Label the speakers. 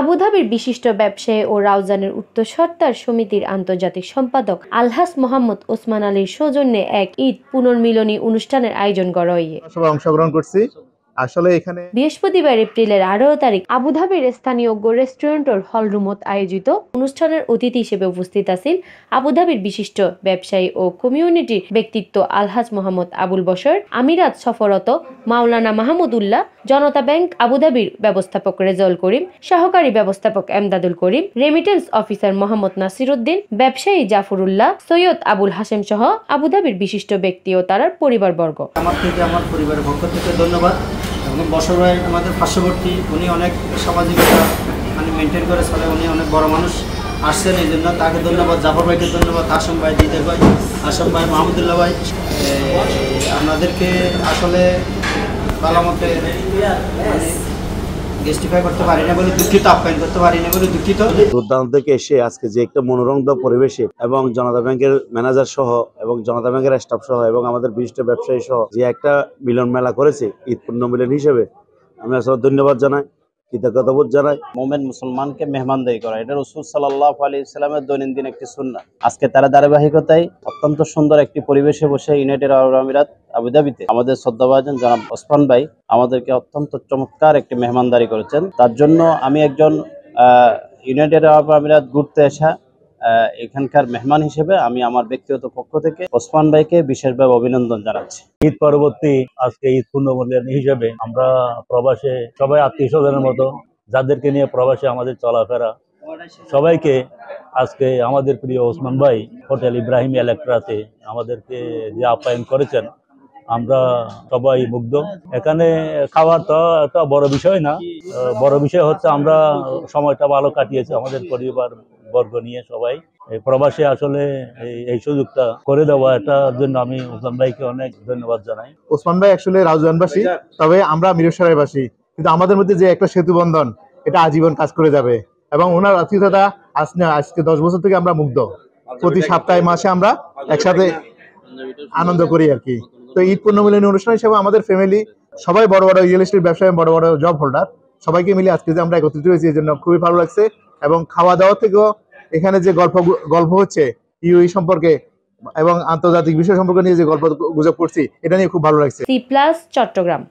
Speaker 1: আবুধাবির বিশিষ্ট ব্যবসায়ী ও রাউজানের উত্তরসত্ত্বার সমিতির আন্তর্জাতিক সম্পাদক আলহাজ মোহাম্মদ ওসমান আলীর সৌজন্যে এক ঈদ পুনর্মিলনী অনুষ্ঠানের আয়োজন করা হয়।
Speaker 2: অংশগ্রহণ করছি। আসলে এখানে
Speaker 1: বৃহস্পতিবার এপ্রিলের 18 তারিখ আবুধাবির স্থানীয় রেস্টুরেন্টের হলরুমত আয়োজিত অনুষ্ঠানের অতিথি হিসেবে উপস্থিত আছেন আবুধাবির বিশিষ্ট ব্যবসায়ী ও কমিউনিটির ব্যক্তিত্ব আলহাজ মোহাম্মদ আবুল বশর, আমিরাত সফররত মাওলানা মাহমুদুল্লাহ, জনতা ব্যাংক আবুধাবির ব্যবস্থাপক রেজাউল করিম, সহকারী ব্যবস্থাপক এমদাদুল করিম, রেমিটেন্স অফিসার মোহাম্মদ নাসির উদ্দিন, ব্যবসায়ী জাফরুল্লাহ, সৈয়দ আবুল হাশেম সহ আবুধাবির বিশিষ্ট ব্যক্তি ও তার পরিবারবর্গ।
Speaker 3: আমার পরিবারের পক্ষ থেকে ধন্যবাদ। এবং বশর ভাই আমাদের পার্শ্ববর্তী, উনি অনেক সামাজিকতা মেনটেন করে চলে, উনি অনেক বড় মানুষ আসছেন, এই জন্য তাকে ধন্যবাদ। জাফর ভাইকে ধন্যবাদ, আসম ভাই, দিদার ভাই, আসম ভাই, মাহমুদুল্লাহ ভাই, আপনাদেরকে আসলে ভালো মতে গেস্টিফাই করতে পারি না বলে দুঃখিত, আপ্যায়ন করতে পারি না বলে দুঃখিত।
Speaker 4: দূরদূরান্ত থেকে এসে আজকে যে একটা মনোরঞ্জন পরিবেশে এবং জনতা ব্যাংকের ম্যানেজার সহ এবং জনতা ব্যাংকের স্টাফ সহ এবং আমাদের বিশিষ্ট ব্যবসায়ী সহ যে একটা মিলন মেলা করেছে ঈদ পুণ্যমিলন হিসেবে, আমি আসলে ধন্যবাদ জানাই, কৃতজ্ঞতাবোধ জানাই।
Speaker 5: মোমেন মুসলমানকে মেহমানদারি করা, এটা রাসূল সাল্লাল্লাহু আলাইহি ওয়াসাল্লামের দৈনন্দিন একটি সুন্নাহ। আজকে তার ধারাবাহিকতায় অত্যন্ত সুন্দর একটি পরিবেশে বসে ইউনাইটেড আরব আমিরাত আবুধাবিতে আমাদের শ্রদ্ধাভাজন জনাব ওসমান ভাই আমাদেরকে অত্যন্ত চমৎকার একটি মেহমানদারি করেছেন। তার জন্য আমি একজন ইউনাইটেড আরব আমিরাত ঘুরতে আসা এখানকার মেহমান হিসেবে আমি আমার ব্যক্তিগত পক্ষ থেকে ওসমান ভাইকে বিশেষভাবে অভিনন্দন জানাচ্ছি।
Speaker 4: ঈদ পরবর্তী আজকে ঈদ পুণ্যমিলন হিসেবে আমরা প্রবাসে সবাই আত্মীয় স্বজনের মতো যাদেরকে নিয়ে প্রবাসে আমাদের চলাফেরা, সবাইকে আজকে আমাদের প্রিয় ওসমান ভাই হোটেল ইব্রাহিম ইলেকট্রাতে আমাদেরকে যে আপ্যায়ন করেছেন, আমরা সবাই মুগ্ধ। এখানে খাওয়ার তো একটা বড় বিষয় না, বড় বিষয় হচ্ছে আমরা সময়টা ভালো কাটিয়েছি আমাদের পরিবার বর্গ নিয়ে সবাই। প্রবাসে আসলে এই সুযোগটা করে দেওয়া, এটার জন্য আমি ওসমান ভাইকে অনেক ধন্যবাদ জানাই।
Speaker 2: ওসমান ভাই আসলে রাউজানবাসী, তবে আমরা মিরসরাইবাসী, কিন্তু আমাদের মধ্যে যে একটা সেতু বন্ধন, এটা আজীবন কাজ করে যাবে। এবং ওনার আতিথ্যতা আজকে 10 বছর থেকে আমরা মুগ্ধ। প্রতি সপ্তাহে মাসে আমরা একসাথে আনন্দ করি আর কি। তো ঈদ পুণ্যমিলনী অনুষ্ঠান হিসেবে আমাদের ফ্যামিলি সবাই বড় বড় রিয়েল এস্টেট ব্যবসায়ী, বড় বড় জব হোল্ডার, সবাইকে মিলে আজকে যে আমরা একত্রিত হয়েছি, এই জন্য খুবই ভালো লাগছে। এবং খাওয়া দাওয়া থেকেও এখানে যে গল্প হচ্ছে ইউই সম্পর্কে এবং আন্তর্জাতিক বিষয় সম্পর্কে নিয়ে যে গল্প গুজব করছি, এটা নিয়ে খুব ভালো লাগছে।
Speaker 1: চট্টগ্রাম।